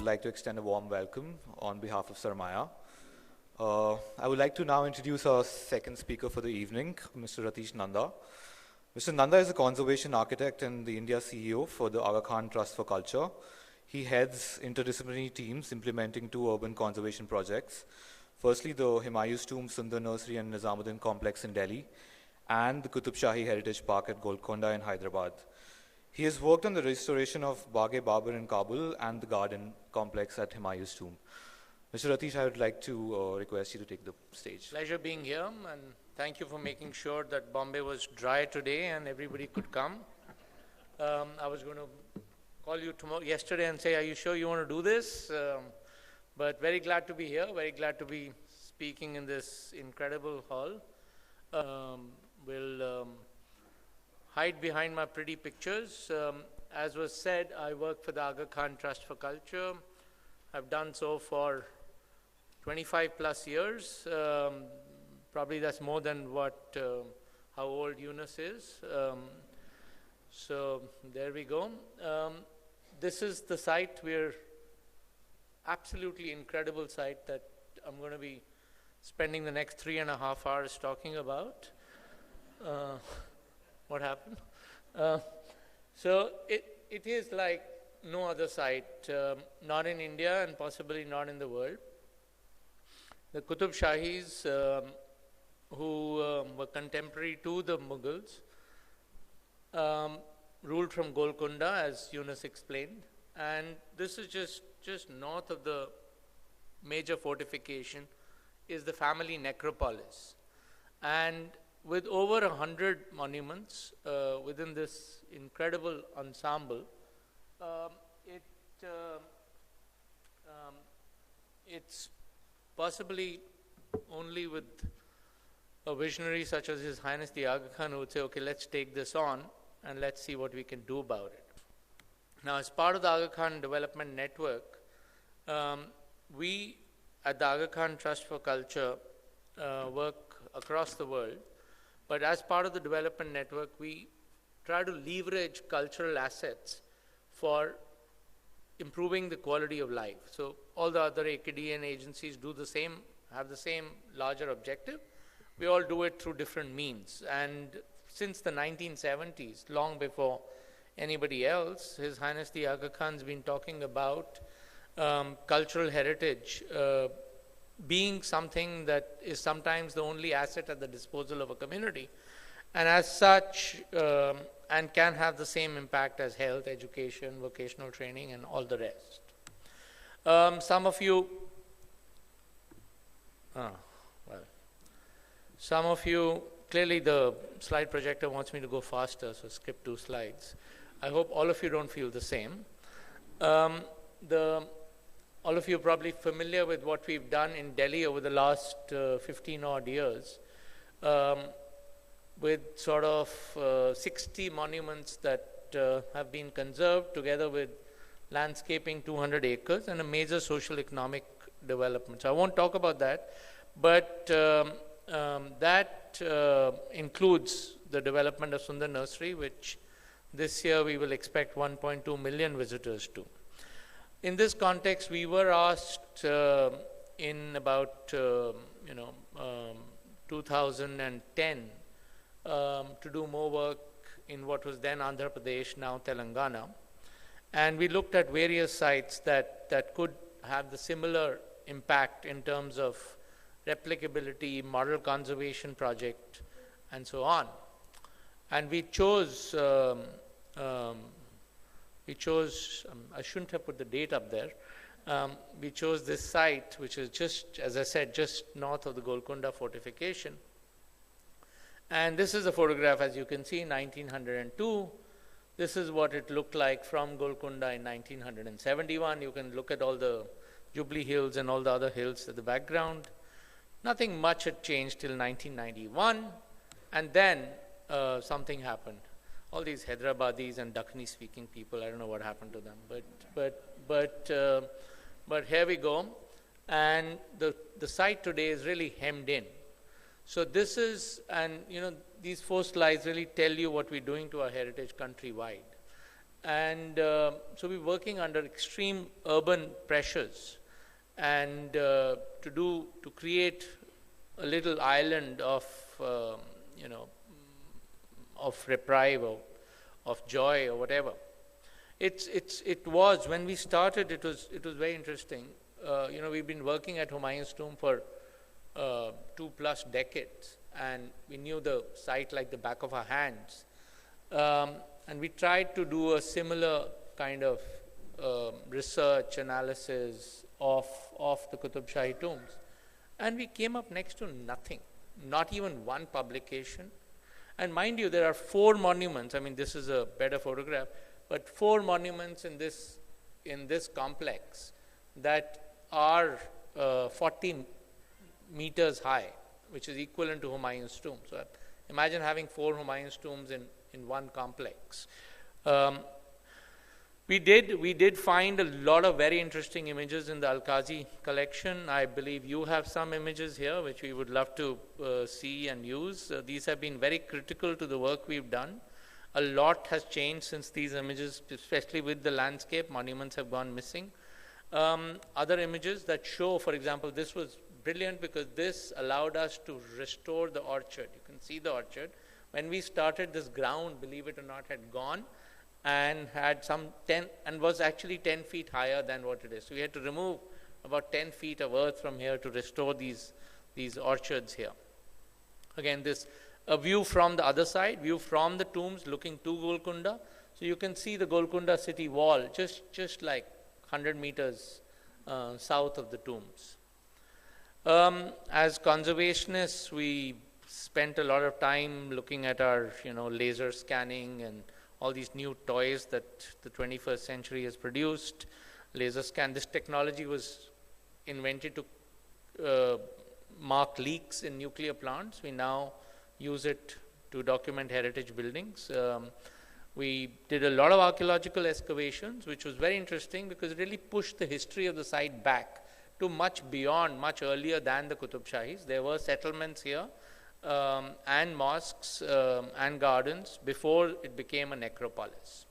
like to extend a warm welcome on behalf of Sarmaya. I would like to now introduce our second speaker for the evening, Mr. Ratish Nanda. Mr. Nanda is a conservation architect and the India CEO for the Aga Khan Trust for Culture. He heads interdisciplinary teams implementing two urban conservation projects. Firstly, the Humayun's tomb, Sunder Nursery and Nizamuddin complex in Delhi, and the Qutb Shahi Heritage Park at Golconda in Hyderabad. He has worked on the restoration of Baghe Babur in Kabul and the garden complex at Humayun's tomb. Mr. Ratish, I would like to request you to take the stage. Pleasure being here, and thank you for making sure that Bombay was dry today and everybody could come. I was going to call you yesterday and say, are you sure you want to do this? But very glad to be here, very glad to be speaking in this incredible hall. We'll hide behind my pretty pictures. As was said, I work for the Aga Khan Trust for Culture. I've done so for 25 plus years. Probably that's more than how old Yunus is. So there we go. This is the site. We're absolutely incredible site that I'm going to be spending the next 3.5 hours talking about. What happened? So it is like no other site, not in India and possibly not in the world. The Qutb Shahis, who were contemporary to the Mughals, ruled from Golconda, as Yunus explained, and this is just north of the major fortification is the family necropolis. And with over 100 monuments within this incredible ensemble, it's possibly only with a visionary such as His Highness the Aga Khan who would say, okay, let's take this on and let's see what we can do about it. Now, as part of the Aga Khan Development Network, we at the Aga Khan Trust for Culture work across the world. But as part of the development network, we try to leverage cultural assets for improving the quality of life. So all the other AKDN agencies do the same, have the same larger objective. We all do it through different means. And since the 1970s, long before anybody else, His Highness the Aga Khan's been talking about cultural heritage being something that is sometimes the only asset at the disposal of a community, and as such, and can have the same impact as health, education, vocational training, and all the rest. Some of you, clearly the slide projector wants me to go faster, so skip 2 slides. I hope all of you don't feel the same. All of you are probably familiar with what we've done in Delhi over the last 15 odd years, with sort of 60 monuments that have been conserved together with landscaping 200 acres and a major social economic development. So I won't talk about that, but that includes the development of Sunder Nursery, which this year we will expect 1.2 million visitors to. In this context, we were asked in about 2010 to do more work in what was then Andhra Pradesh, now Telangana. And we looked at various sites that could have the similar impact in terms of replicability, model conservation project, and so on. And we chose, I shouldn't have put the date up there. We chose this site, which is just, as I said, just north of the Golconda fortification. And this is a photograph, as you can see, 1902. This is what it looked like from Golconda in 1971. You can look at all the Jubilee Hills and all the other hills at the background. Nothing much had changed till 1991. And then something happened. All these Hyderabadis and Dakhini speaking people, I don't know what happened to them, but here we go. And the site today is really hemmed in. So this is, and these 4 slides really tell you what we're doing to our heritage countrywide. And so we're working under extreme urban pressures, and to create a little island of of reprieve or of joy or whatever. It was when we started. It was very interesting. We've been working at Humayun's tomb for 2+ decades, and we knew the site like the back of our hands. And we tried to do a similar kind of research analysis of the Qutb Shahi tombs, and we came up next to nothing, not even one publication. And mind you, there are 4 monuments. I mean, this is a better photograph, but 4 monuments in this complex that are 40 meters high, which is equivalent to Humayun's tomb. So imagine having 4 Humayun's tombs in one complex. We did find a lot of very interesting images in the Al-Qazi collection. I believe you have some images here which we would love to see and use. These have been very critical to the work we've done. A lot has changed since these images, especially with the landscape. Monuments have gone missing. Other images that show, for example, this was brilliant because this allowed us to restore the orchard. You can see the orchard. When we started, this ground, believe it or not, had gone and had some 10 and was actually 10 feet higher than what it is. So we had to remove about 10 feet of earth from here to restore these orchards here. Again, a view from the other side, view from the tombs looking to Golconda. So you can see the Golconda city wall just like 100 meters south of the tombs. As conservationists, we spent a lot of time looking at our laser scanning and all these new toys that the 21st century has produced. Laser scan, this technology was invented to mark leaks in nuclear plants. We now use it to document heritage buildings. We did a lot of archaeological excavations, which was very interesting because it really pushed the history of the site back to much earlier than the Qutb Shahis. There were settlements here and mosques and gardens before it became a necropolis.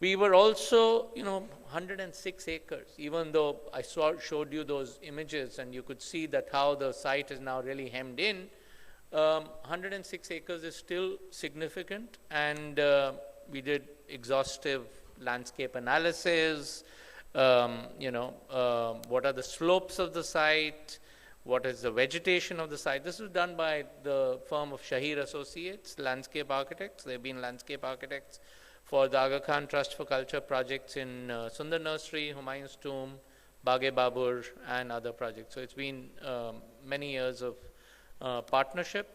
We were also, 106 acres, even though I showed you those images and you could see that how the site is now really hemmed in. 106 acres is still significant, and we did exhaustive landscape analysis. What are the slopes of the site? What is the vegetation of the site? This was done by the firm of Shahir Associates, landscape architects. They've been landscape architects for the Aga Khan Trust for Culture projects in Sunder Nursery, Humayun's Tomb, Baghe Babur, and other projects. So it's been many years of partnership.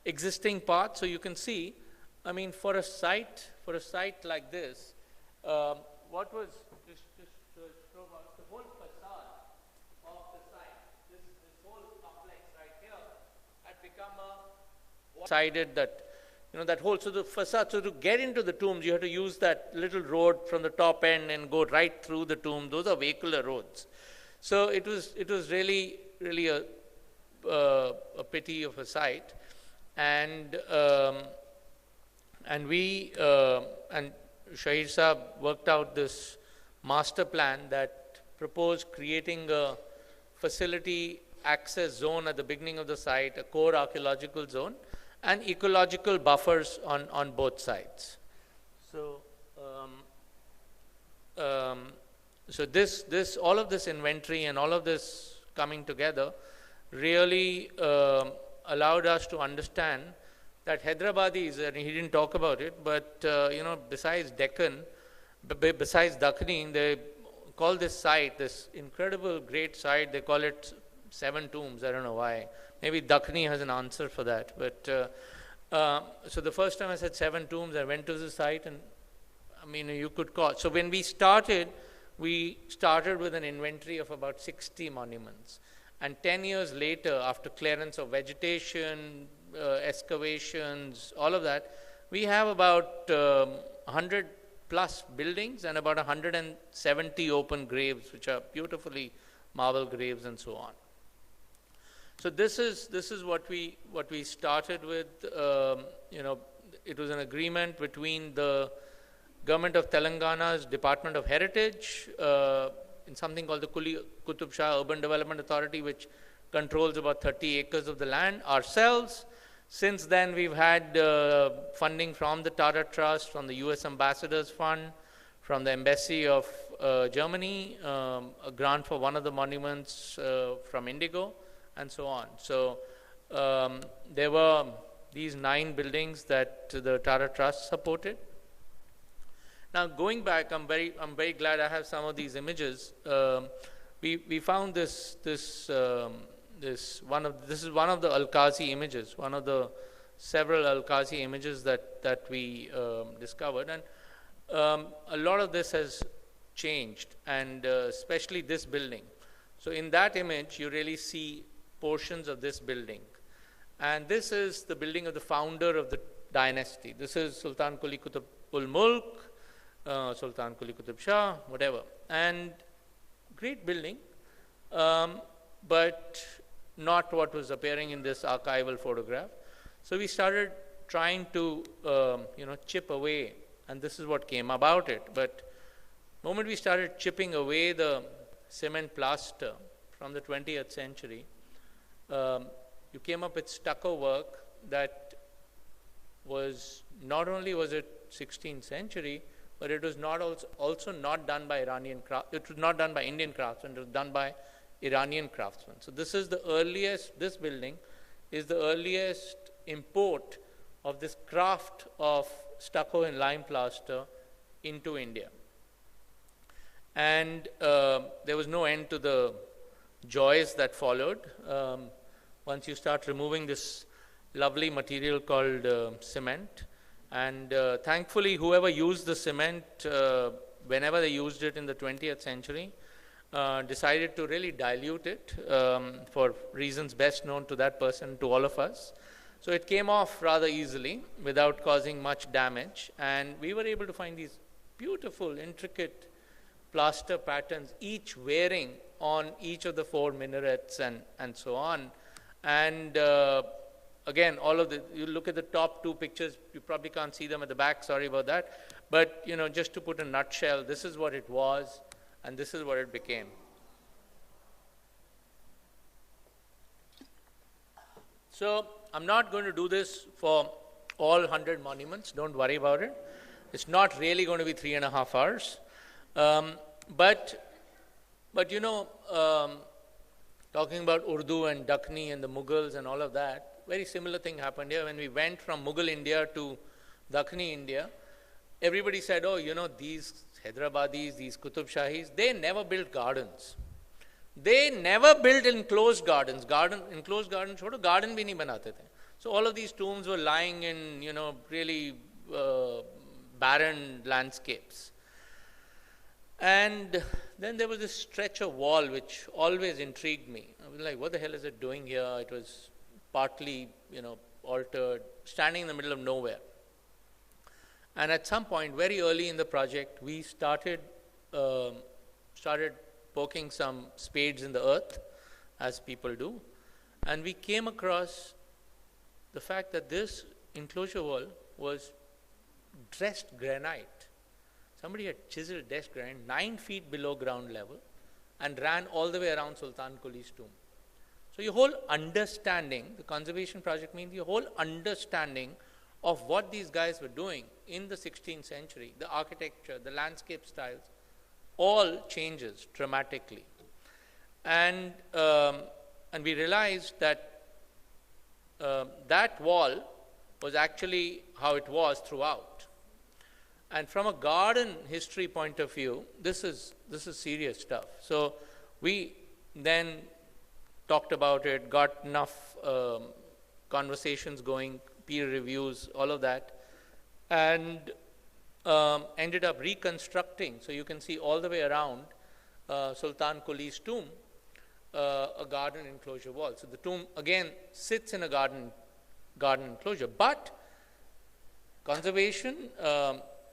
Existing path, so you can see, I mean, for a site like this, what was just show about the whole facade of the site, this whole complex right here had become a decided that that whole, so the facade, so to get into the tombs you have to use that little road from the top end and go right through the tomb. Those are vehicular roads. So it was really a pity of a site, and we and Shahir Saab worked out this master plan that proposed creating a facility access zone at the beginning of the site, a core archaeological zone, and ecological buffers on both sides. So, so this all of this inventory and all of this coming together really allowed us to understand that Hyderabadis, and he didn't talk about it, but besides Deccan, besides Dakhni, they call this site, this incredible great site, they call it 7 tombs. I don't know why. Maybe Dakhni has an answer for that. But so the first time I said 7 tombs, I went to the site, and I mean, you could call. So when we started with an inventory of about 60 monuments. And 10 years later, after clearance of vegetation, excavations, all of that, we have about 100 plus buildings and about 170 open graves, which are beautifully marble graves and so on. So this is what we started with. it was an agreement between the government of Telangana's Department of Heritage in something called the Qutb Shahi Urban Development Authority, which controls about 30 acres of the land, ourselves. Since then, we've had funding from the Tata Trust, from the US Ambassadors Fund, from the Embassy of Germany, a grant for one of the monuments from Indigo, and so on. So there were these 9 buildings that the Tata Trust supported. Now, going back, I'm very glad I have some of these images. We found this is one of the Al-Qazi images, one of the several Al-Qazi images that we discovered, and a lot of this has changed, and especially this building. So in that image, you really see portions of this building, and this is the building of the founder of the dynasty. This is Sultan Quli Qutb ul Mulk, Sultan Quli Qutb Shah, whatever, and great building, but not what was appearing in this archival photograph. So we started trying to chip away, and this is what came about it. But the moment we started chipping away the cement plaster from the 20th century, you came up with stucco work that was, not only was it 16th century, but it was not also not done by it was not done by Indian craftsmen, it was done by Iranian craftsmen. So this is the earliest, this building is the earliest import of this craft of stucco and lime plaster into India. And there was no end to the joys that followed. Once you start removing this lovely material called cement, and thankfully whoever used the cement, whenever they used it in the 20th century, decided to really dilute it for reasons best known to that person, to all of us. So it came off rather easily without causing much damage, and we were able to find these beautiful, intricate plaster patterns, each wearing on each of the 4 minarets and so on. And again, all of you look at the top 2 pictures, you probably can't see them at the back, sorry about that. But, just to put a nutshell, this is what it was, and this is what it became. So, I'm not going to do this for all 100 monuments, don't worry about it. It's not really going to be 3.5 hours. But talking about Urdu and Dakhni and the Mughals and all of that, very similar thing happened here. When we went from Mughal India to Dakhni India, everybody said, oh, these Hyderabadis, these Qutb Shahis, they never built gardens. They never built enclosed gardens. Enclosed gardens, छोड़ो, garden भी नहीं बनाते थे. So all of these tombs were lying in, really barren landscapes. And then there was this stretch of wall which always intrigued me. I was like, what the hell is it doing here? It was partly, altered, standing in the middle of nowhere. And at some point, very early in the project, we started poking some spades in the earth, as people do, and we came across the fact that this enclosure wall was dressed granite. Somebody had chiseled dressed granite 9 feet below ground level and ran all the way around Sultan Quli's tomb. So your whole understanding, the conservation project means your whole understanding of what these guys were doing in the 16th century, the architecture, the landscape styles, all changes dramatically. And we realized that that wall was actually how it was throughout. And from a garden history point of view, this is serious stuff. So we then talked about it, got enough conversations going, peer reviews, all of that, and ended up reconstructing. So you can see all the way around Sultan Quli's tomb, a garden enclosure wall. So the tomb again sits in a garden enclosure. But conservation,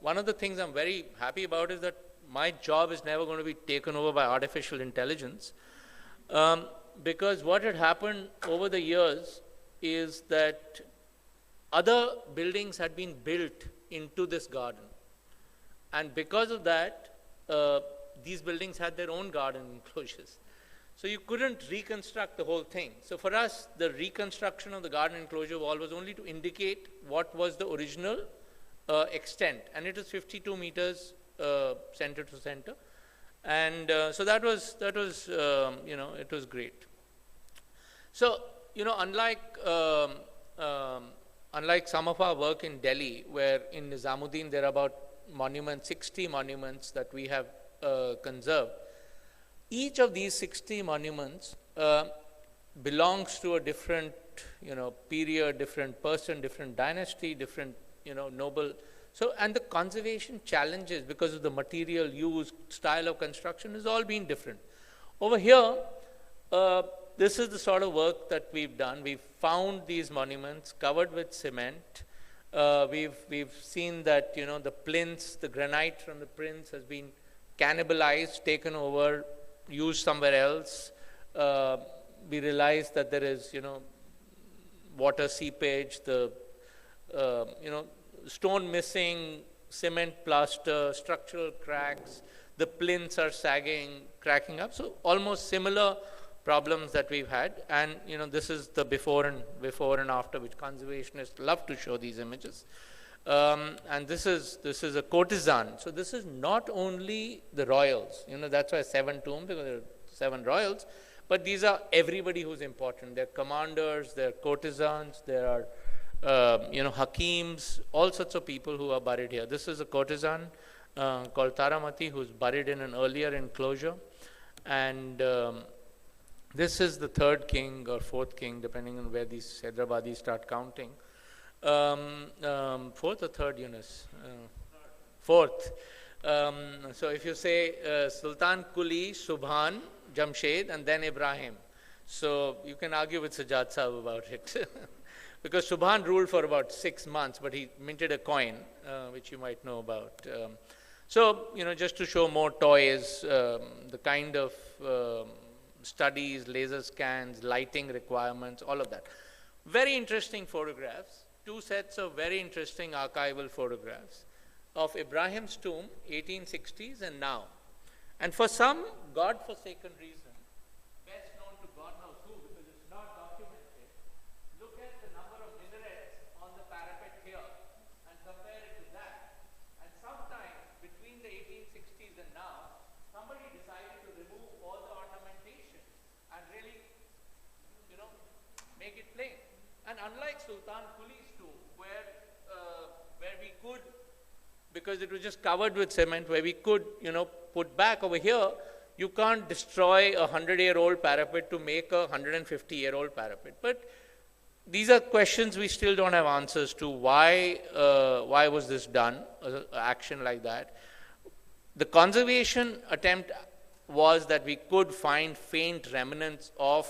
one of the things I'm very happy about is that my job is never going to be taken over by artificial intelligence, because what had happened over the years is that other buildings had been built into this garden. And because of that, these buildings had their own garden enclosures. So you couldn't reconstruct the whole thing. So for us, the reconstruction of the garden enclosure wall was only to indicate what was the original extent. And it was 52 meters center to center. And so that was it was great. So, unlike some of our work in Delhi, where in Nizamuddin there are about 60 monuments that we have conserved, each of these 60 monuments belongs to a different, period, different person, different dynasty, different, noble. So, and the conservation challenges because of the material used, style of construction has all been different. Over here, this is the sort of work that we've done. We've found these monuments covered with cement. We've seen that, the plinths, the granite from the plinths has been cannibalized, taken over, used somewhere else. We realized that there is, water seepage, the, stone missing, cement plaster, structural cracks, the plinths are sagging, cracking up. So almost similar problems that we've had. And, this is the before and after, which conservationists love to show these images. And this is a courtesan. So this is not only the royals, that's why 7 tombs, because there are 7 royals, but these are everybody who's important. They're commanders, they're courtesans, there are, hakims, all sorts of people who are buried here. This is a courtesan called Taramati, who's buried in an earlier enclosure. And this is the 3rd king or 4th king, depending on where these Hyderabadis start counting. 4th or 3rd, Yunus? 4th. So if you say Sultan Kuli, Subhan, Jamshed, and then Ibrahim. So you can argue with Sajjad Sahib about it. Because Subhan ruled for about 6 months, but he minted a coin, which you might know about. So, just to show more toys, the kind of studies, laser scans, lighting requirements, all of that. Very interesting photographs, 2 sets of very interesting archival photographs of Ibrahim's tomb, 1860s and now. And for some God-forsaken reason, best known to God knows who, because it's not documented, look at the number of minarets on the parapet here and compare it to that. And sometime between the 1860s and now, somebody decided to remove all the ornamentation and really, make it plain. And unlike Sultan Kuli's tomb, where we could, because it was just covered with cement, where we could, put back over here, you can't destroy a 100-year-old parapet to make a 150-year-old parapet. But these are questions we still don't have answers to. Why was this done, action like that? The conservation attempt was that we could find faint remnants of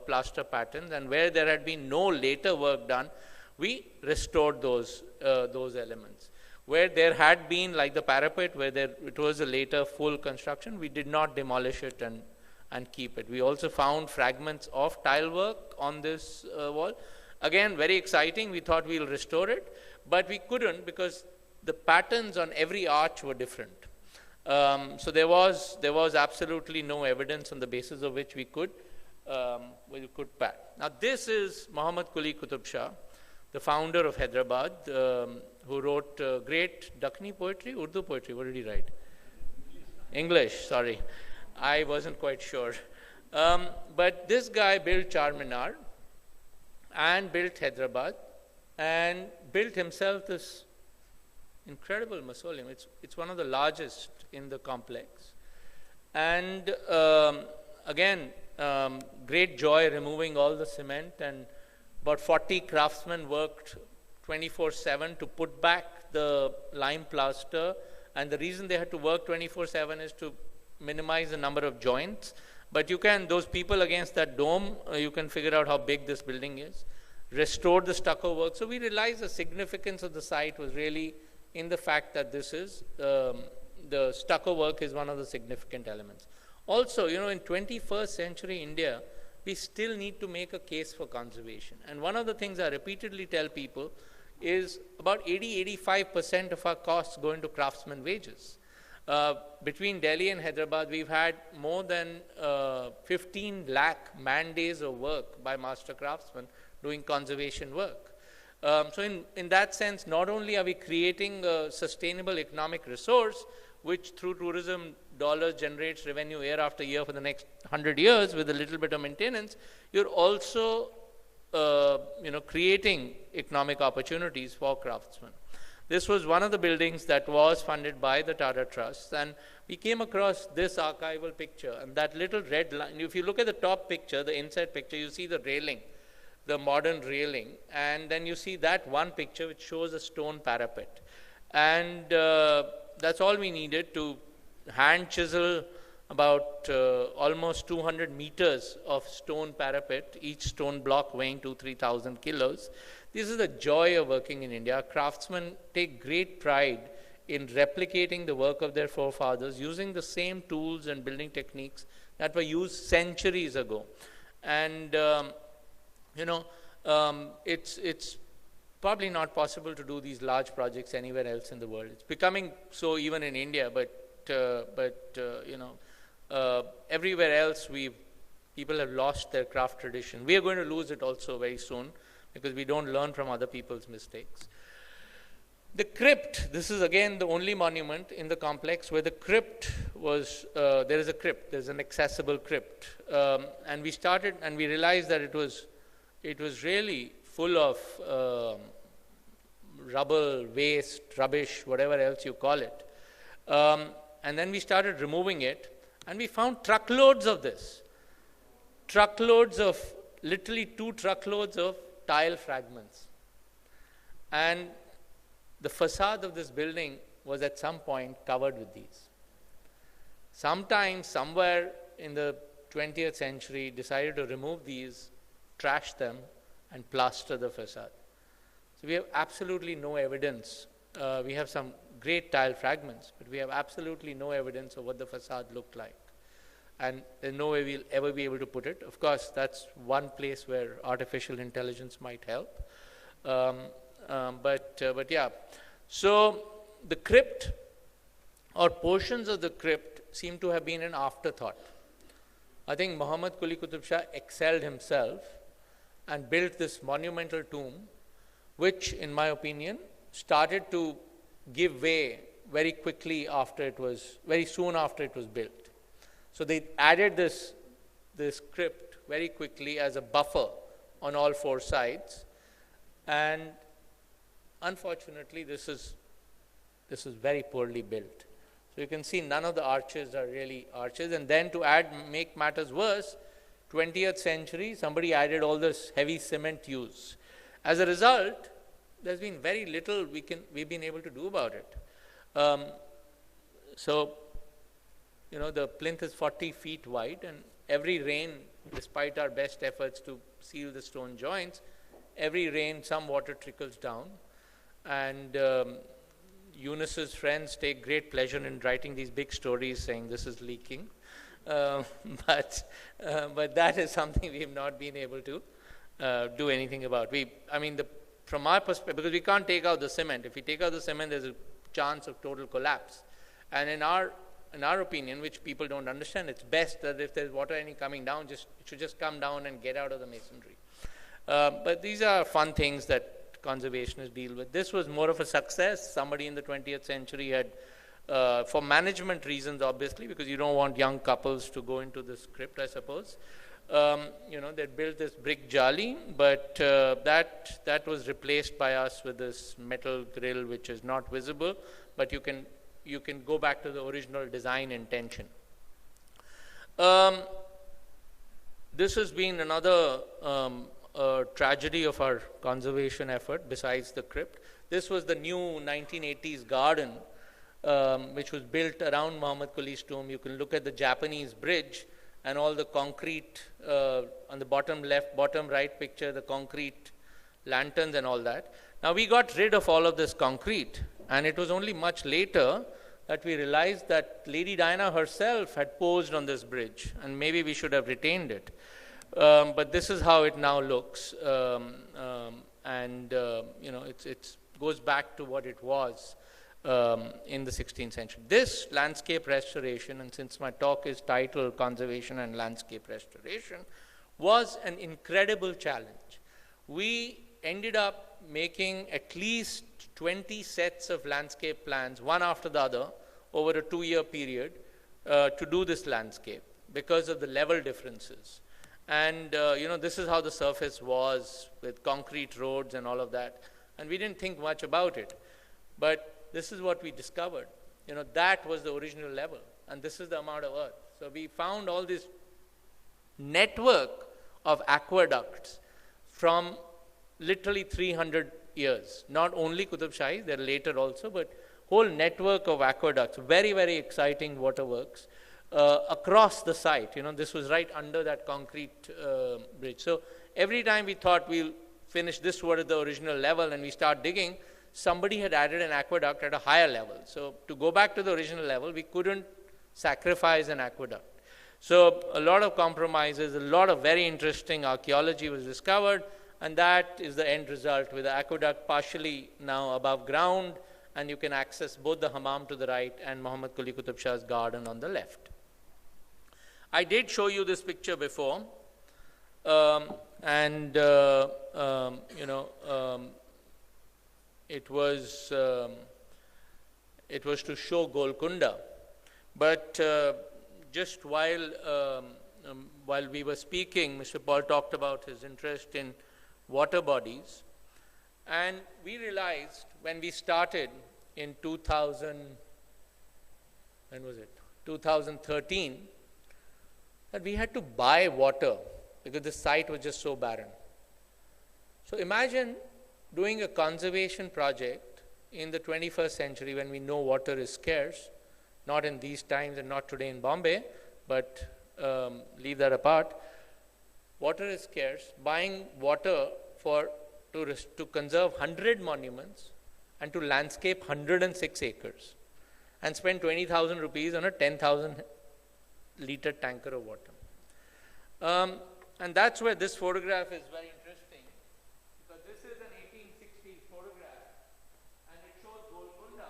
plaster patterns, and where there had been no later work done, we restored those elements. Where there had been, like the parapet, where it was a later full construction, we did not demolish it and keep it. We also found fragments of tile work on this wall. Again, very exciting. We thought we'll restore it, but we couldn't because the patterns on every arch were different. So there was absolutely no evidence on the basis of which we could pat. Now this is Muhammad Quli Qutb Shah, the founder of Hyderabad, who wrote great Dakhni poetry, Urdu poetry. What did he write? English, sorry. I wasn't quite sure. But this guy built Charminar and built Hyderabad and built himself this incredible mausoleum. It's one of the largest in the complex. And again, great joy removing all the cement, and about 40 craftsmen worked 24/7 to put back the lime plaster. And the reason they had to work 24/7 is to minimize the number of joints. But those people against that dome, you can figure out how big this building is. Restored the stucco work. So we realized the significance of the site was really in the fact that this is, the stucco work is one of the significant elements. Also, in 21st century India, we still need to make a case for conservation. And one of the things I repeatedly tell people is about 80-85% of our costs go into craftsman wages. Between Delhi and Hyderabad, we've had more than 15 lakh man days of work by master craftsmen doing conservation work. So in that sense, not only are we creating a sustainable economic resource, which through tourism dollars generates revenue year after year for the next 100 years with a little bit of maintenance, you're also creating economic opportunities for craftsmen. This was one of the buildings that was funded by the Tata Trust, and we came across this archival picture, and that little red line, if you look at the top picture, the inside picture, you see the railing, the modern railing, and then you see that one picture which shows a stone parapet. And that's all we needed to hand chisel about almost 200 meters of stone parapet, each stone block weighing 2,000-3,000 kilos. This is the joy of working in India. Craftsmen take great pride in replicating the work of their forefathers using the same tools and building techniques that were used centuries ago. And, it's probably not possible to do these large projects anywhere else in the world. It's becoming so even in India, but everywhere else people have lost their craft tradition. We are going to lose it also very soon, because we don't learn from other people's mistakes. The crypt, this is again the only monument in the complex where the crypt was, there is a crypt, there's an accessible crypt. And we started, and we realized that it was really full of rubble, waste, rubbish, whatever else you call it. And then we started removing it, and we found truckloads of this. Literally 2 truckloads of tile fragments. And the facade of this building was at some point covered with these. Sometime, somewhere in the 20th century, decided to remove these, trash them, and plaster the facade. So we have absolutely no evidence. We have some great tile fragments, but we have absolutely no evidence of what the facade looked like. And there's no way we'll ever be able to put it. Of course, that's one place where artificial intelligence might help. But yeah. So the crypt, or portions of the crypt, seem to have been an afterthought. I think Muhammad Quli Qutb Shah excelled himself and built this monumental tomb, which, in my opinion, started to give way very quickly very soon after it was built. So they added this crypt very quickly as a buffer on all 4 sides, and unfortunately this is very poorly built. So you can see none of the arches are really arches, and then to make matters worse, 20th century, somebody added all this heavy cement use. As a result, there's been very little we've been able to do about it. The plinth is 40 feet wide, and every rain, despite our best efforts to seal the stone joints, every rain some water trickles down. And Eunice's friends take great pleasure in writing these big stories saying this is leaking. But that is something we have not been able to do anything about. From our perspective, because we can't take out the cement. If we take out the cement, there's a chance of total collapse. And in our opinion, which people don't understand, it's best that if there's water any coming down, it should just come down and get out of the masonry. But these are fun things that conservationists deal with. This was more of a success. Somebody in the 20th century had, for management reasons, obviously, because you don't want young couples to go into this crypt, I suppose. They built this brick jali, but that was replaced by us with this metal grill, which is not visible, but you can go back to the original design intention. This has been another tragedy of our conservation effort besides the crypt. This was the new 1980s garden, which was built around Muhammad Quli's tomb. You can look at the Japanese bridge and all the concrete on the bottom right picture, the concrete lanterns and all that. Now we got rid of all of this concrete, and it was only much later that we realized that Lady Diana herself had posed on this bridge, and maybe we should have retained it. But this is how it now looks. It goes back to what it was in the 16th century. This landscape restoration, and since my talk is titled Conservation and Landscape Restoration, was an incredible challenge. We ended up making at least 20 sets of landscape plans, one after the other, over a 2-year period to do this landscape because of the level differences. And this is how the surface was with concrete roads and all of that. And we didn't think much about it. But this is what we discovered. That was the original level. And this is the amount of earth. So we found all this network of aqueducts from literally 300 years. Not only Qutb Shahi, they're later also, but whole network of aqueducts, very, very exciting waterworks across the site. This was right under that concrete bridge. So every time we thought we'll finish this word at the original level and we start digging, somebody had added an aqueduct at a higher level. So to go back to the original level, we couldn't sacrifice an aqueduct. So a lot of compromises, a lot of very interesting archaeology was discovered, and that is the end result with the aqueduct partially now above ground, and you can access both the hammam to the right and Muhammad Quli Qutb Shah's garden on the left. I did show you this picture before, it was to show Golconda, but just while we were speaking, Mr. Paul talked about his interest in water bodies, and we realized when we started in 2013, that we had to buy water because the site was just so barren. So imagine doing a conservation project in the 21st century when we know water is scarce, not in these times and not today in Bombay, but leave that apart. Water is scarce. Buying water to conserve 100 monuments and to landscape 106 acres and spend 20,000 rupees on a 10,000 liter tanker of water. And that's where this photograph is very interesting, because this is an 1860s photograph and it shows Golconda,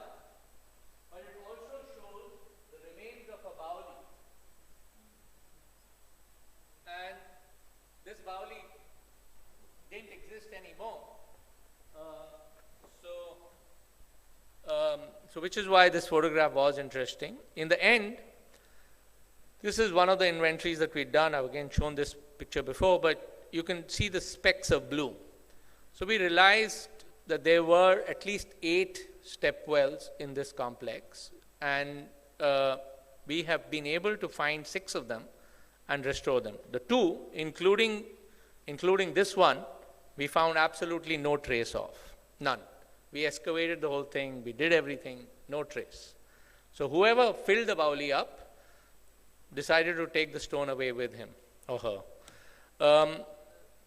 but it also shows the remains of a Baoli. And this Baoli didn't exist anymore. So which is why this photograph was interesting. In the end, this is one of the inventories that we've done. I've again shown this picture before, but you can see the specks of blue. So we realized that there were at least 8 step wells in this complex, and we have been able to find 6 of them and restore them. The 2, including this one, we found absolutely no trace of, none. We excavated the whole thing, we did everything, no trace. So whoever filled the Baoli up decided to take the stone away with him or her.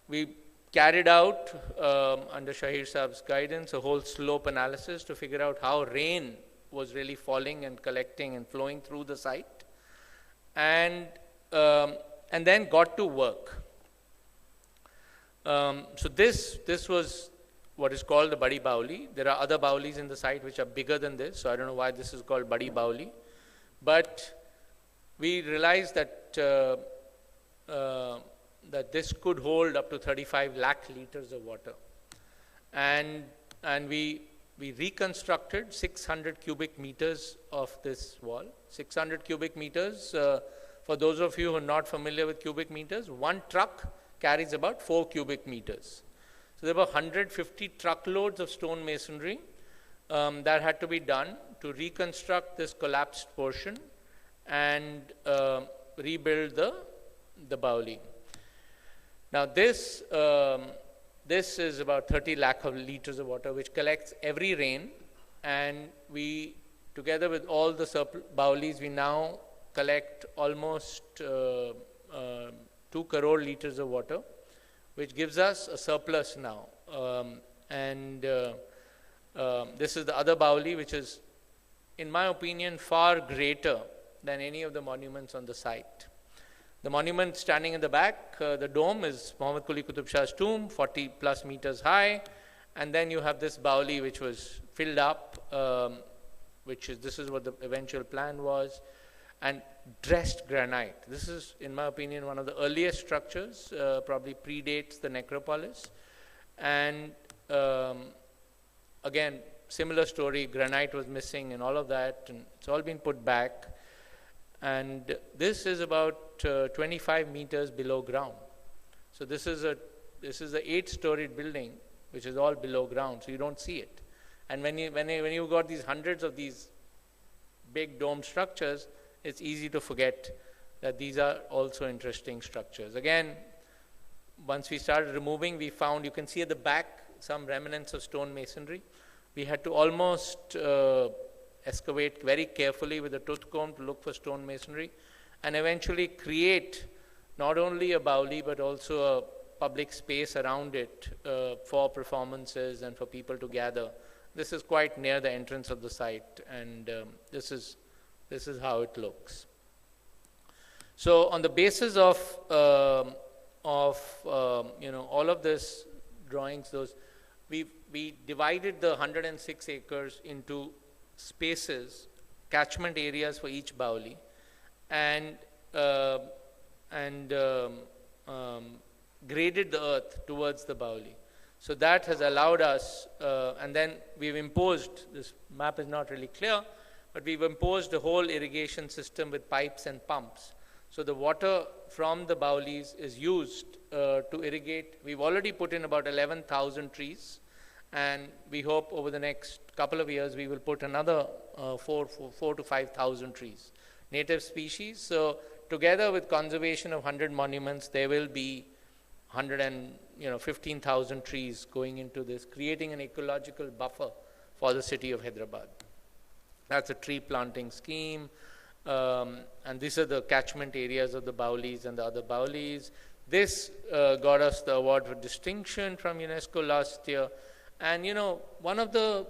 We carried out, under Shahir Saab's guidance, a whole slope analysis to figure out how rain was really falling and collecting and flowing through the site, and then got to work. So this was what is called the Badi Baoli. There are other Baolis in the site which are bigger than this, so I don't know why this is called Badi Baoli. But we realized that that this could hold up to 35 lakh liters of water. And we reconstructed 600 cubic meters of this wall. 600 cubic meters, for those of you who are not familiar with cubic meters, one truck carries about 4 cubic meters. So there were 150 truckloads of stone masonry that had to be done to reconstruct this collapsed portion and rebuild the Baoli. Now this is about 30 lakh of liters of water, which collects every rain, and we, together with all the Baolis, we now collect almost 2 crore liters of water, which gives us a surplus now. This is the other Baoli, which is, in my opinion, far greater than any of the monuments on the site. The monument standing in the back, the dome, is Muhammad Quli Qutb Shah's tomb, 40 plus meters high. And then you have this Baoli which was filled up, this is what the eventual plan was, and dressed granite. This is, in my opinion, one of the earliest structures, probably predates the necropolis. And again, similar story, granite was missing and all of that, and it's all been put back. And this is about 25 meters below ground. So this is a 8-storied building, which is all below ground, so you don't see it. And when you got these hundreds of these big dome structures, it's easy to forget that these are also interesting structures. Again, once we started removing, we found, you can see at the back, some remnants of stone masonry. We had to almost excavate very carefully with a tooth comb to look for stone masonry, and eventually create not only a Baoli, but also a public space around it for performances and for people to gather. This is quite near the entrance of the site, and this is how it looks. So on the basis of all of this drawings, we divided the 106 acres into spaces, catchment areas for each Baoli, and graded the earth towards the Baoli. So that has allowed us, and then we've imposed, this map is not really clear, but we've imposed a whole irrigation system with pipes and pumps. So the water from the Baolis is used to irrigate. We've already put in about 11,000 trees, and we hope over the next couple of years we will put another 4,000 to 5,000 trees, native species. So together with conservation of 100 monuments, there will be 15,000 trees going into this, creating an ecological buffer for the city of Hyderabad. That's a tree planting scheme, and these are the catchment areas of the Baolis and the other Baolis. This got us the award for distinction from UNESCO last year. And one of the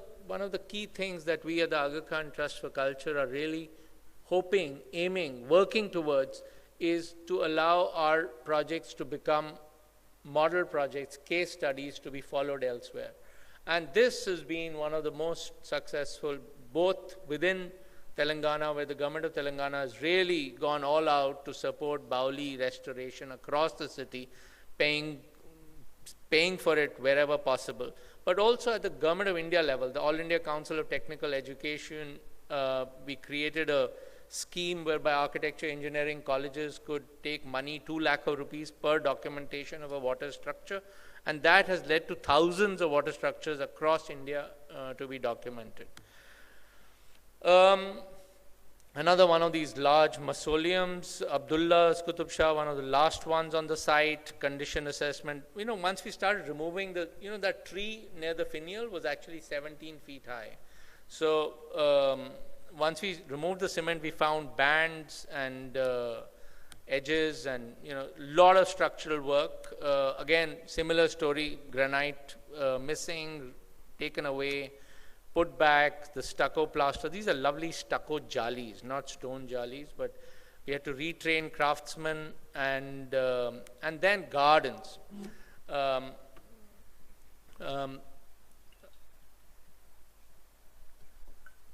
key things that we at the Aga Khan Trust for Culture are really hoping, aiming, working towards is to allow our projects to become model projects, case studies to be followed elsewhere. And this has been one of the most successful, both within Telangana, where the government of Telangana has really gone all out to support Baoli restoration across the city, paying for it wherever possible. But also at the Government of India level, the All India Council of Technical Education, we created a scheme whereby architecture engineering colleges could take money, 2 lakh of rupees per documentation of a water structure, and that has led to thousands of water structures across India to be documented. Another one of these large mausoleums, Abdullah's Qutb Shah, one of the last ones on the site, condition assessment. Once we started removing that tree near the finial was actually 17 feet high. So once we removed the cement, we found bands and edges and a lot of structural work. Again, similar story, granite missing, taken away, put back, the stucco plaster. These are lovely stucco jalis, not stone jalis, but we had to retrain craftsmen and then gardens.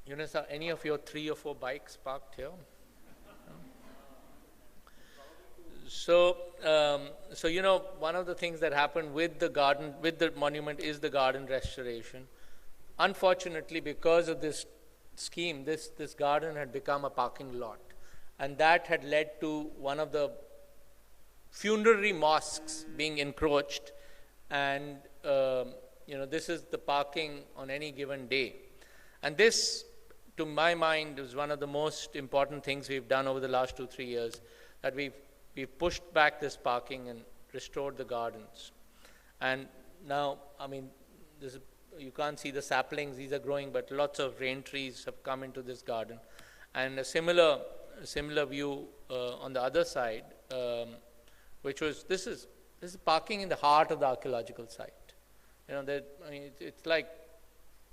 Yunus, are any of your 3 or 4 bikes parked here? So, one of the things that happened with the garden, with the monument, is the garden restoration. Unfortunately, because of this scheme, this garden had become a parking lot, and that had led to one of the funerary mosques being encroached, and this is the parking on any given day. And this, to my mind, is one of the most important things we've done over the last 2-3 years, that we've pushed back this parking and restored the gardens. And now, you can't see the saplings, these are growing, but lots of rain trees have come into this garden. And a similar view on the other side, which was, this is parking in the heart of the archaeological site. It's like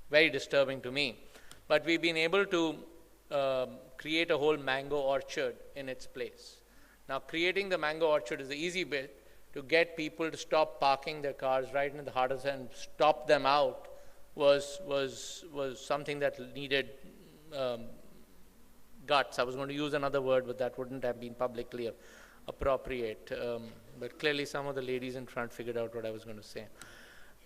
very disturbing to me. But we've been able to create a whole mango orchard in its place. Now, creating the mango orchard is the easy bit. To get people to stop parking their cars right in the heart of the and stop them out was something that needed guts. I was going to use another word, but that wouldn't have been publicly appropriate. But clearly some of the ladies in front figured out what I was going to say.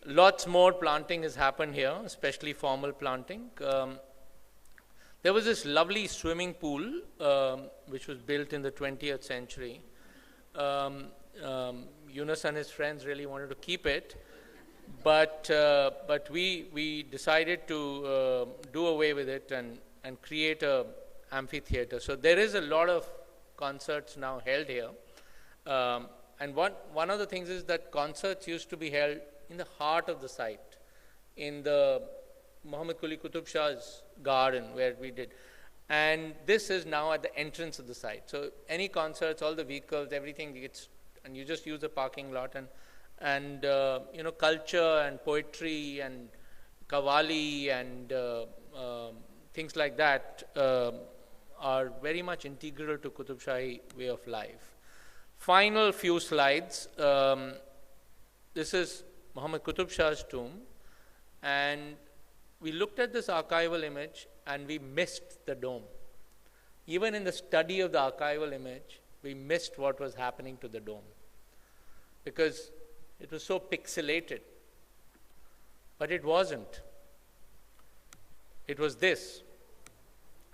Lots more planting has happened here, especially formal planting. There was this lovely swimming pool, which was built in the 20th century. Yunus and his friends really wanted to keep it, but we decided to do away with it and create a amphitheater. So there is a lot of concerts now held here, and one of the things is that concerts used to be held in the heart of the site, in the Muhammad Quli Qutb Shah's garden where we did. And this is now at the entrance of the site. So any concerts, all the vehicles, everything gets, and you just use the parking lot, and you know, culture and poetry and qawwali and things like that are very much integral to Qutb Shahi way of life. Final few slides. This is Muhammad Qutb Shah's tomb, and we looked at this archival image and we missed the dome. Even in the study of the archival image, we missed what was happening to the dome because it was so pixelated. But it wasn't. It was this.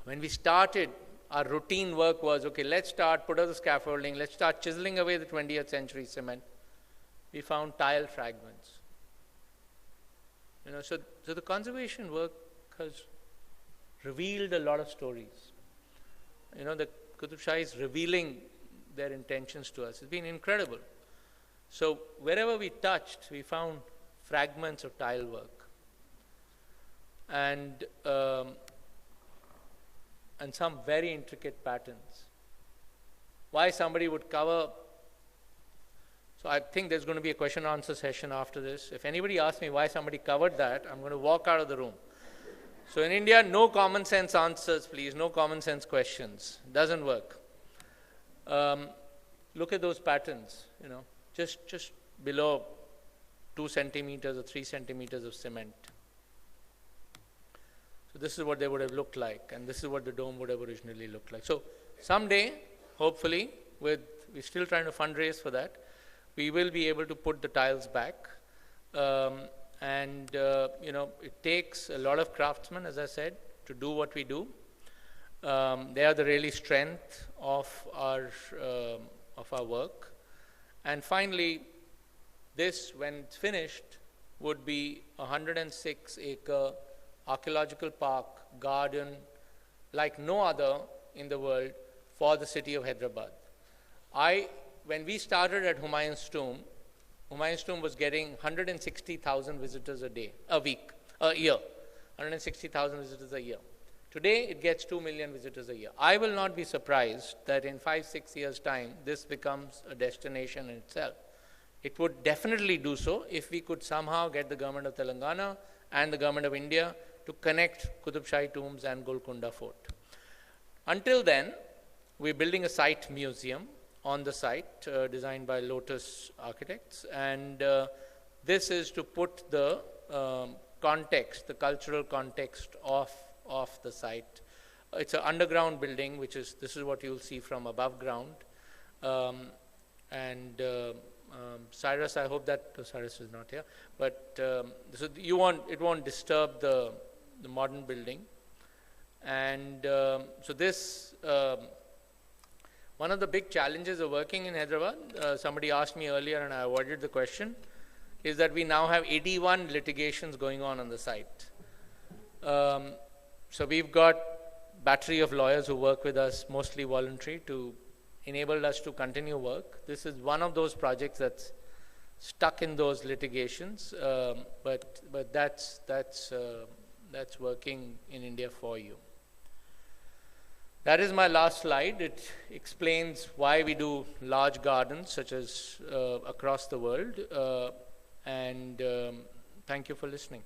When we started, our routine work was, okay, let's start, put up the scaffolding, let's start chiseling away the 20th century cement. We found tile fragments. You know, so the conservation work has revealed a lot of stories. You know, the Qutb Shahi is revealing their intentions to us. It's been incredible. So wherever we touched, we found fragments of tile work. And some very intricate patterns. Why somebody would cover. So I think there's going to be a question and answer session after this. If anybody asks me why somebody covered that, I'm going to walk out of the room. So in India, no common sense answers, please. No common sense questions. Doesn't work. Look at those patterns, you know, just below 2 centimeters or 3 centimeters of cement. So this is what they would have looked like, and this is what the dome would have originally looked like. So someday, hopefully, we're still trying to fundraise for that, we will be able to put the tiles back. You know, it takes a lot of craftsmen, as I said, to do what we do. They are the really strength of our work. And finally, this, when it's finished, would be a 106-acre archaeological park, garden, like no other in the world for the city of Hyderabad. When we started at Humayun's tomb was getting 160,000 visitors a year, 160,000 visitors a year. Today, it gets 2 million visitors a year. I will not be surprised that in 5-6 years' time, this becomes a destination in itself. It would definitely do so if we could somehow get the government of Telangana and the government of India to connect Qutb Shahi tombs and Golconda Fort. Until then, we're building a site museum on the site, designed by Lotus Architects, and this is to put the context, the cultural context of the site. It's an underground building, this is what you'll see from above ground. Cyrus, I hope that Cyrus is not here, but so it won't disturb the modern building. And so this, one of the big challenges of working in Hyderabad, somebody asked me earlier and I avoided the question, is that we now have 81 litigations going on the site. So we've got battery of lawyers who work with us, mostly voluntary, to enable us to continue work. This is one of those projects that's stuck in those litigations, but that's working in India for you. That is my last slide. It explains why we do large gardens such as across the world, and thank you for listening.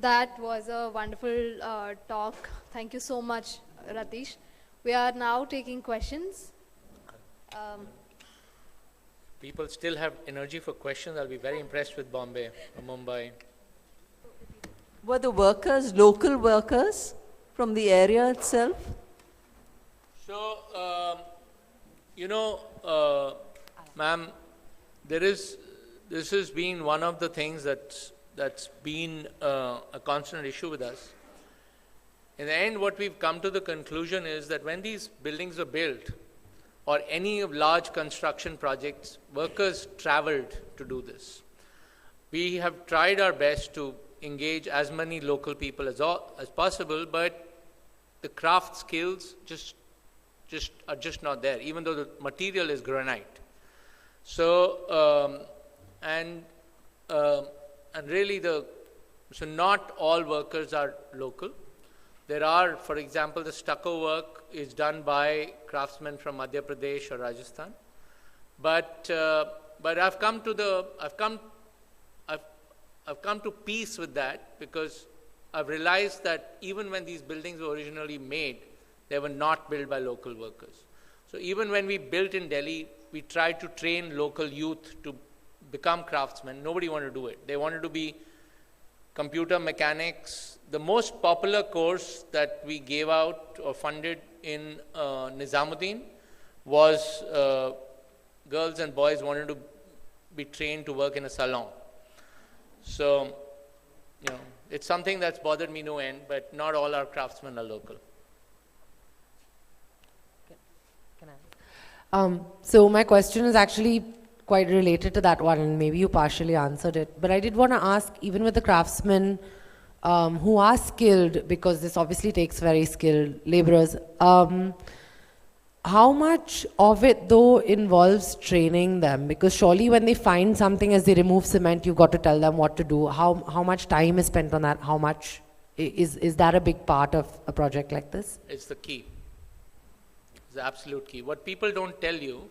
That was a wonderful talk. Thank you so much, Ratish. We are now taking questions. People still have energy for questions. I'll be very impressed with Bombay or Mumbai. Were the workers local workers from the area itself? So, ma'am, this has been one of the things that's been a constant issue with us. In the end, what we've come to the conclusion is that when these buildings were built, or any of large construction projects, workers traveled to do this. We have tried our best to engage as many local people as possible, but the craft skills are just not there, even though the material is granite. So, and really so not all workers are local. There are, for example, the stucco work is done by craftsmen from Madhya Pradesh or Rajasthan. But I've come to peace with that, because I've realized that even when these buildings were originally made, they were not built by local workers. So even when we built in Delhi, we tried to train local youth to become craftsmen. Nobody wanted to do it. They wanted to be computer mechanics. The most popular course that we gave out or funded in Nizamuddin was girls and boys wanted to be trained to work in a salon. So, it's something that's bothered me no end, but not all our craftsmen are local. So my question is actually quite related to that one, and maybe you partially answered it. But I did want to ask, even with the craftsmen who are skilled, because this obviously takes very skilled laborers, how much of it though involves training them? Because surely when they find something as they remove cement, you've got to tell them what to do. How much time is spent on that? How much is that a big part of a project like this? It's the key. It's the absolute key. What people don't tell you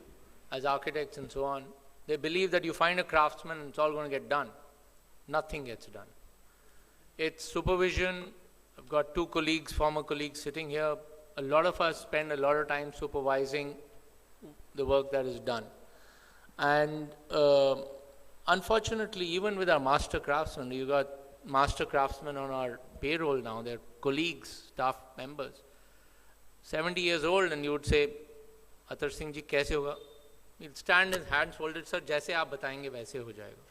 as architects and so on, they believe that you find a craftsman and it's all going to get done. Nothing gets done. It's supervision. I've got two colleagues, former colleagues sitting here. A lot of us spend a lot of time supervising the work that is done. And unfortunately, even with our master craftsmen, you've got master craftsmen on our payroll now. They're colleagues, staff members. 70 years old, and you would say, Atar Singh ji, kaise hoga? He'll stand his hands folded, sir, jaise aap batayenge, waise ho jayega.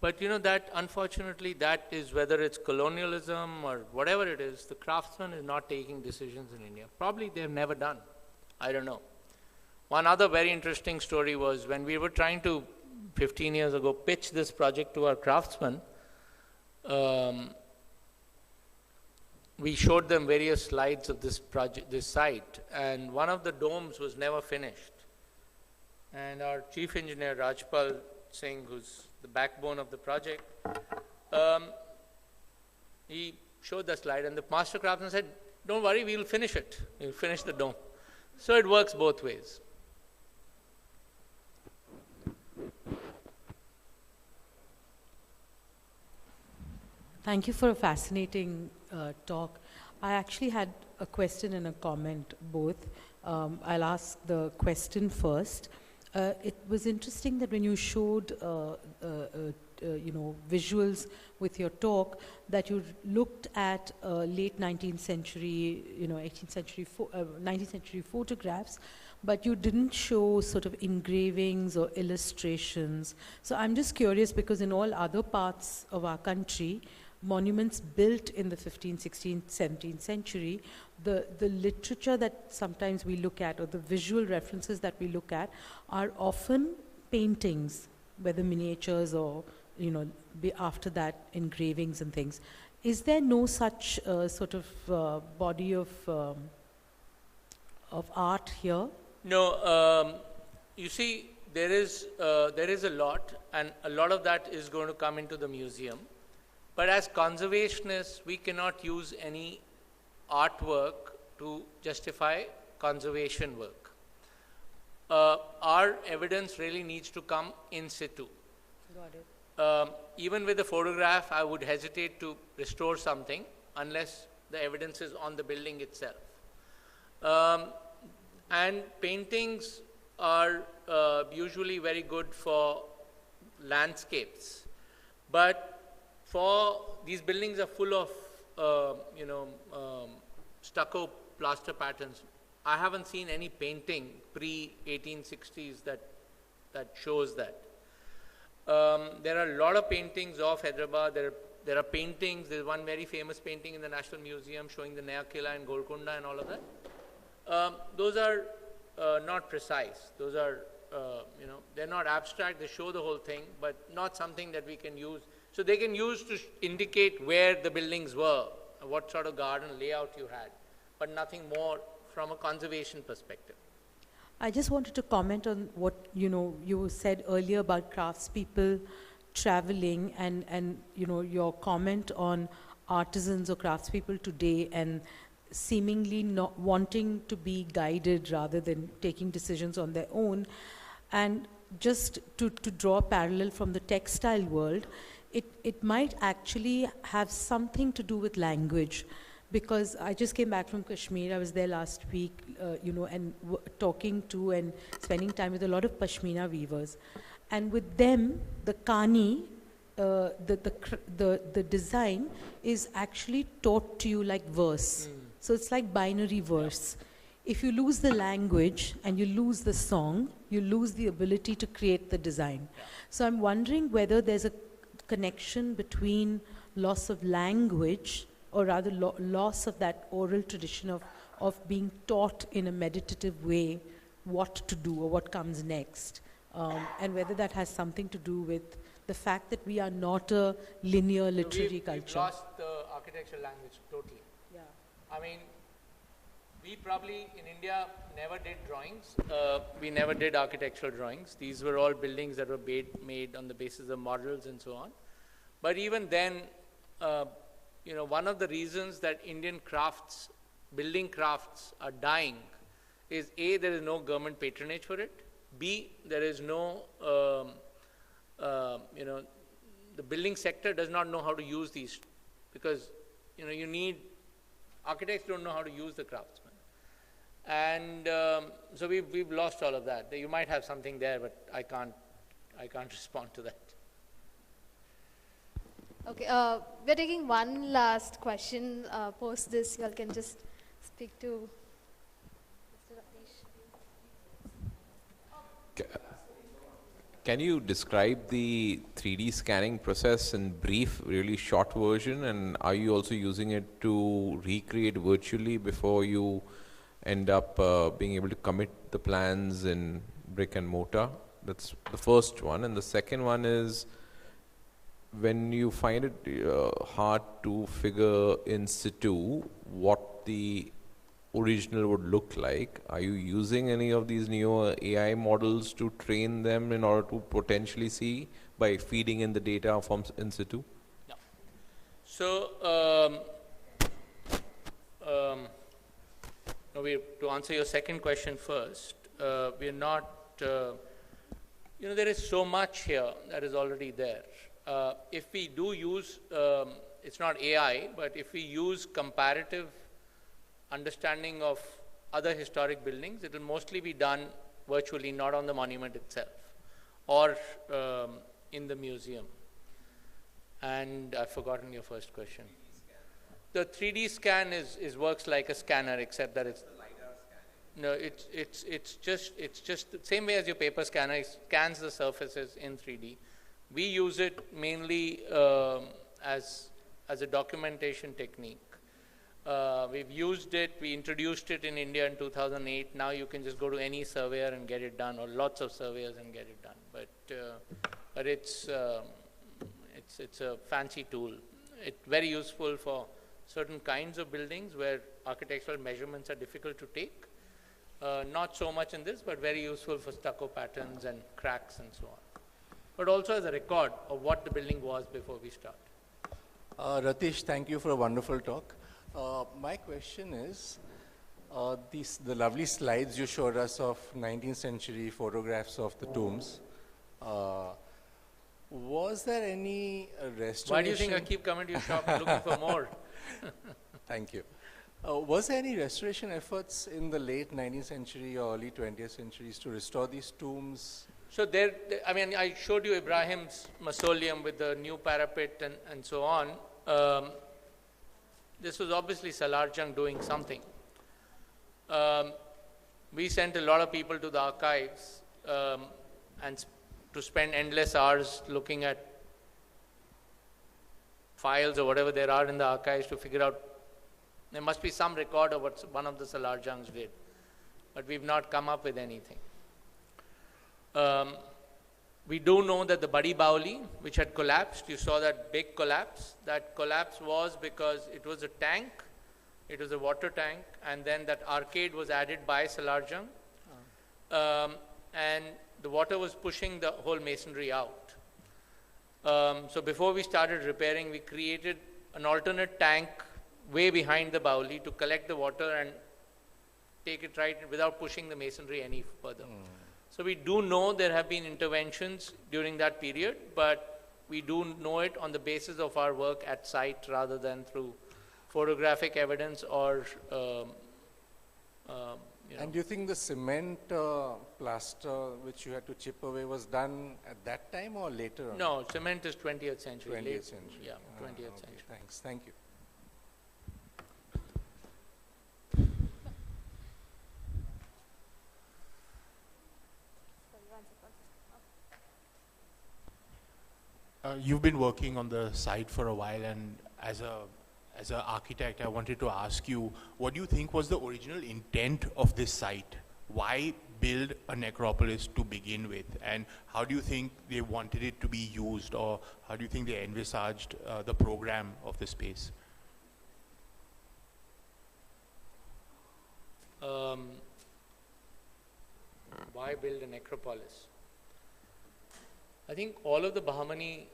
But that unfortunately, that is, whether it's colonialism or whatever it is, the craftsman is not taking decisions in India. Probably they've never done. I don't know. One other very interesting story was when we were trying to, 15 years ago, pitch this project to our craftsmen, we showed them various slides of this project, this site, and one of the domes was never finished. And our chief engineer, Rajpal Singh, who's the backbone of the project, he showed the slide, and the master craftsman said, don't worry, we'll finish it. We'll finish the dome. So it works both ways. Thank you for a fascinating talk. I actually had a question and a comment, both. I'll ask the question first. It was interesting that when you showed, visuals with your talk, that you looked at late 19th century, 18th century, 19th century photographs, but you didn't show sort of engravings or illustrations. So I'm just curious, because in all other parts of our country, monuments built in the 15th, 16th, 17th century, the literature that sometimes we look at, or the visual references that we look at, are often paintings, whether miniatures or, after that, engravings and things. Is there no such sort of body of art here? No, you see, there is a lot, and a lot of that is going to come into the museum. But as conservationists, we cannot use any artwork to justify conservation work. Our evidence really needs to come in situ. Got it. even with the photograph, I would hesitate to restore something unless the evidence is on the building itself. And paintings are usually very good for landscapes, but for these buildings are full of stucco plaster patterns. I haven't seen any painting pre-1860s that shows that. There are a lot of paintings of Hyderabad. There are paintings. There's one very famous painting in the National Museum showing the Naya Killa and Golconda and all of that. Those are not precise. Those are, they're not abstract. They show the whole thing, but not something that we can use. So they can use to indicate where the buildings were, what sort of garden layout you had, but nothing more from a conservation perspective. I just wanted to comment on what you said earlier about craftspeople traveling and your comment on artisans or craftspeople today and seemingly not wanting to be guided rather than taking decisions on their own. And just to draw a parallel from the textile world, it might actually have something to do with language. Because I just came back from Kashmir. I was there last week, and talking to and spending time with a lot of Pashmina weavers. And with them, the kani, the design is actually taught to you like verse. So it's like binary verse. If you lose the language and you lose the song, you lose the ability to create the design. So I'm wondering whether there's a connection between loss of language or rather loss of that oral tradition of being taught in a meditative way what to do or what comes next. And whether that has something to do with the fact that we are not a linear literary culture. We've lost the architectural language totally. Yeah. I mean, we probably in India never did drawings. We never did architectural drawings. These were all buildings that were made on the basis of models and so on. But even then, one of the reasons that Indian crafts, building crafts are dying is A, there is no government patronage for it. B, there is no, the building sector does not know how to use these because, you need, architects don't know how to use the craftsmen. And so we've lost all of that. You might have something there, but I can't respond to that. Okay, we're taking one last question. Post this, you all can just speak to Mr. Ratish. Can you describe the 3D scanning process in brief, really short version, and are you also using it to recreate virtually before you end up being able to commit the plans in brick and mortar? That's the first one. And the second one is, when you find it hard to figure in situ what the original would look like, are you using any of these newer AI models to train them in order to potentially see by feeding in the data from in situ? No. So, to answer your second question first, we are not, there is so much here that is already there. If we do use, it's not AI, but if we use comparative understanding of other historic buildings, it will mostly be done virtually, not on the monument itself or in the museum. And I've forgotten your first question. The 3D scan works like a scanner, except that it's no, it's just the same way as your paper scanner. It scans the surfaces in 3D. We use it mainly as a documentation technique. We've used it. We introduced it in India in 2008. Now you can just go to any surveyor and get it done, or lots of surveyors and get it done. But it's a fancy tool. It's very useful for certain kinds of buildings where architectural measurements are difficult to take. Not so much in this, but very useful for stucco patterns and cracks and so on. But also as a record of what the building was before we start. Ratish, thank you for a wonderful talk. My question is, the lovely slides you showed us of 19th century photographs of the tombs, Was there any restoration? Why do you think I keep coming to your shop looking for more? Thank you. Was there any restoration efforts in the late 19th century or early 20th centuries to restore these tombs? So I mean, I showed you Ibrahim's mausoleum with the new parapet and so on. This was obviously Salar Jung doing something. We sent a lot of people to the archives and to spend endless hours looking at files or whatever there are in the archives to figure out. There must be some record of what one of the Salar Jungs did, but we've not come up with anything. We do know that the Badi Baoli, which had collapsed, you saw that big collapse. That collapse was because it was a tank, it was a water tank, and then that arcade was added by Salar Jung. And the water was pushing the whole masonry out. So before we started repairing, we created an alternate tank way behind the Baoli to collect the water and take it right without pushing the masonry any further. So we do know there have been interventions during that period, but we do know it on the basis of our work at site rather than through photographic evidence or And do you think the cement plaster which you had to chip away was done at that time or later on? No, cement is 20th century. 20th century. Yeah, 20th century. Thanks. Thank you. You've been working on the site for a while, and as an architect, I wanted to ask you, what do you think was the original intent of this site? Why build a necropolis to begin with? And how do you think they wanted it to be used, or how do you think they envisaged the program of the space? Why build a necropolis? I think all of the Bahmani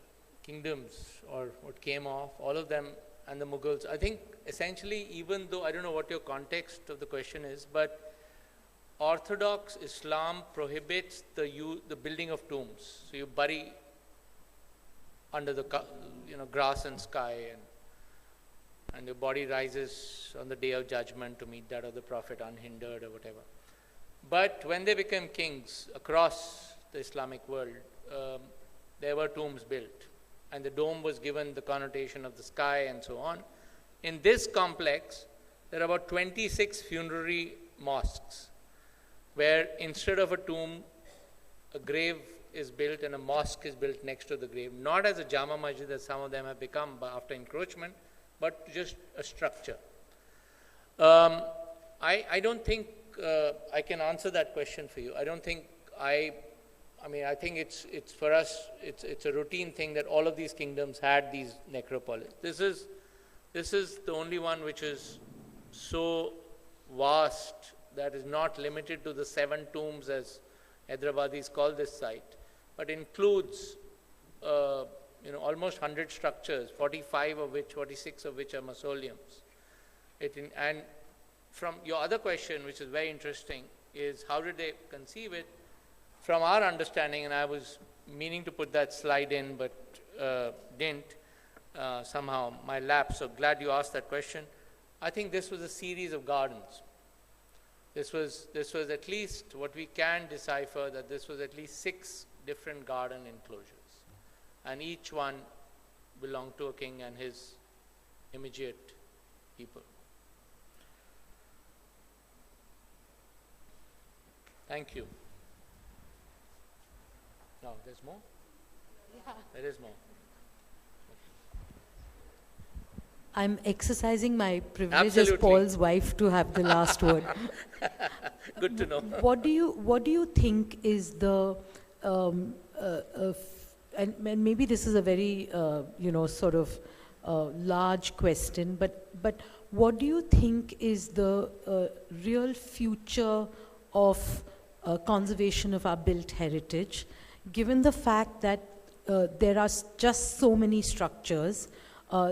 kingdoms, or what came off, all of them, and the Mughals, I think essentially, even though, I don't know what your context of the question is, but Orthodox Islam prohibits the building of tombs. So you bury under the grass and sky, and your body rises on the day of judgment to meet that of the Prophet unhindered or whatever. But when they became kings across the Islamic world, there were tombs built, and the dome was given the connotation of the sky and so on. In this complex, there are about 26 funerary mosques, where instead of a tomb, a grave is built and a mosque is built next to the grave, not as a Jama Masjid as some of them have become after encroachment, but just a structure. I don't think I can answer that question for you. I don't think I think it's for us, it's a routine thing that all of these kingdoms had these necropolis. This is the only one which is so vast that is not limited to the 7 tombs as Hyderabadis call this site, but includes almost 100 structures, 46 of which are mausoleums. And from your other question, which is very interesting, is how did they conceive it? From our understanding, and I was meaning to put that slide in, but didn't, somehow my lapse, so glad you asked that question. I think this was a series of gardens. This was at least, what we can decipher, that this was at least 6 different garden enclosures. And each one belonged to a king and his immediate people. Thank you. No, there's more? Yeah. There is more. I'm exercising my privilege Absolutely. as Paul's wife to have the last word. Good to know. What do you think is the and maybe this is a very large question, but what do you think is the real future of conservation of our built heritage, given the fact that there are just so many structures,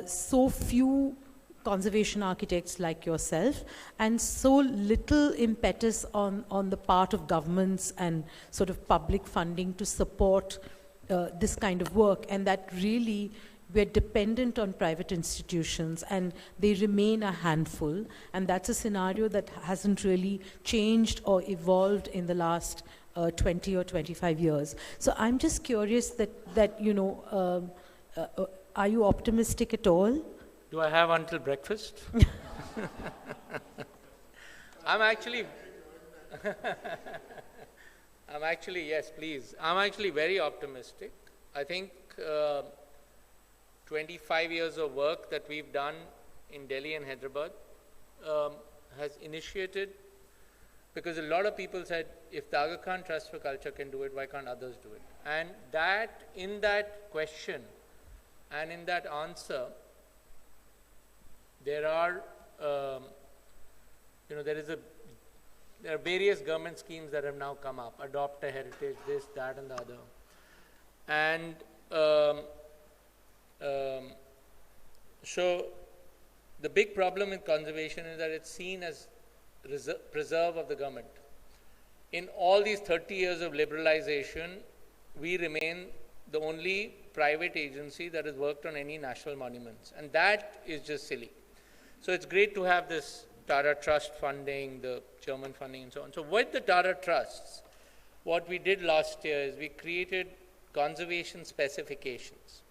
so few conservation architects like yourself, and so little impetus on the part of governments and sort of public funding to support this kind of work, and that really we're dependent on private institutions and they remain a handful, and that's a scenario that hasn't really changed or evolved in the last 20 or 25 years. So I'm just curious that you know, are you optimistic at all? Do I have until breakfast? I'm actually, yes, please. I'm actually very optimistic. I think 25 years of work that we've done in Delhi and Hyderabad has initiated, because a lot of people said, if the Aga Khan Trust for Culture can do it, why can't others do it? And that, in that question and in that answer, there are, you know, there are various government schemes that have now come up, adopt a heritage, this, that and the other. And so the big problem with conservation is that it's seen as preserve of the government. In all these 30 years of liberalization, we remain the only private agency that has worked on any national monuments, and that is just silly. So it's great to have this Tata Trust funding, the German funding and so on. So with the Tata Trusts, what we did last year is we created conservation specifications.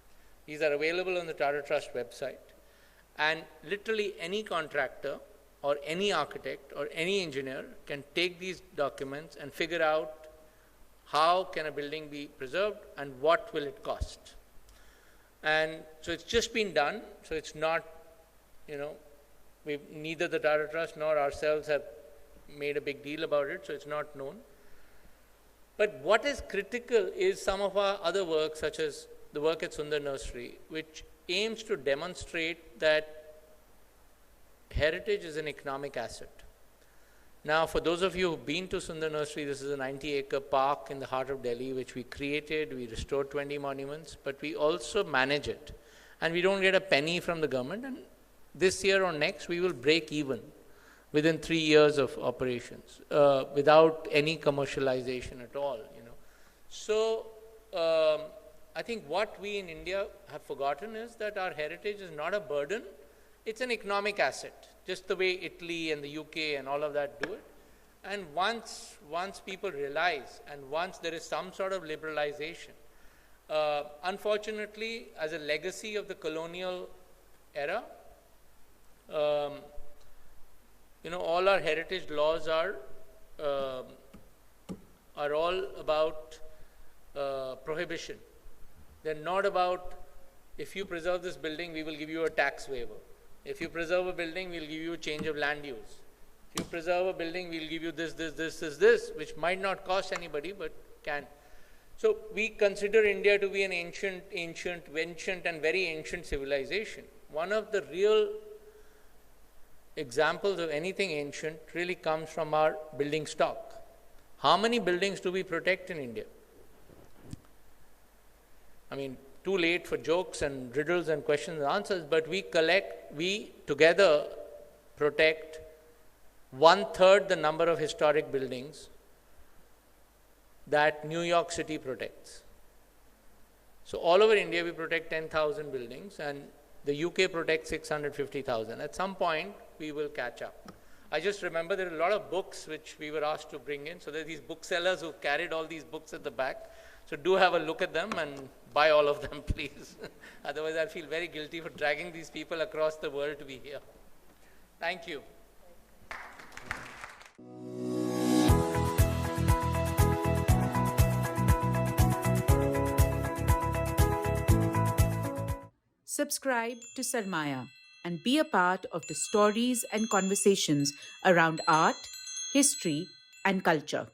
These are available on the Tata Trust website, and literally any contractor or any architect or any engineer can take these documents and figure out how can a building be preserved and what will it cost. And so it's just been done, so it's not, you know, neither the Tata Trust nor ourselves have made a big deal about it, so it's not known. But what is critical is some of our other work, such as the work at Sunder Nursery, which aims to demonstrate that heritage is an economic asset. Now, for those of you who've been to Sunder Nursery, this is a 90-acre park in the heart of Delhi, which we created. We restored 20 monuments, but we also manage it. And we don't get a penny from the government. And this year or next, we will break even within 3 years of operations, without any commercialization at all, you know. So, I think what we in India have forgotten is that our heritage is not a burden, it's an economic asset, just the way Italy and the UK and all of that do it. And once people realize, and once there is some sort of liberalization, unfortunately, as a legacy of the colonial era, you know, all our heritage laws are all about prohibition. They're not about, if you preserve this building, we will give you a tax waiver. If you preserve a building, we'll give you a change of land use. If you preserve a building, we'll give you this, which might not cost anybody, but can. So we consider India to be an ancient and very ancient civilization. One of the real examples of anything ancient really comes from our building stock. How many buildings do we protect in India? I mean, too late for jokes and riddles and questions and answers, but we together protect 1/3 the number of historic buildings that New York City protects. So all over India, we protect 10,000 buildings, and the UK protects 650,000. At some point, we will catch up. I just remember there are a lot of books which we were asked to bring in. So there are these booksellers who carried all these books at the back. So do have a look at them and buy all of them, please. Otherwise, I feel very guilty for dragging these people across the world to be here. Thank you. Subscribe to Sarmaya and be a part of the stories and conversations around art, history, and culture.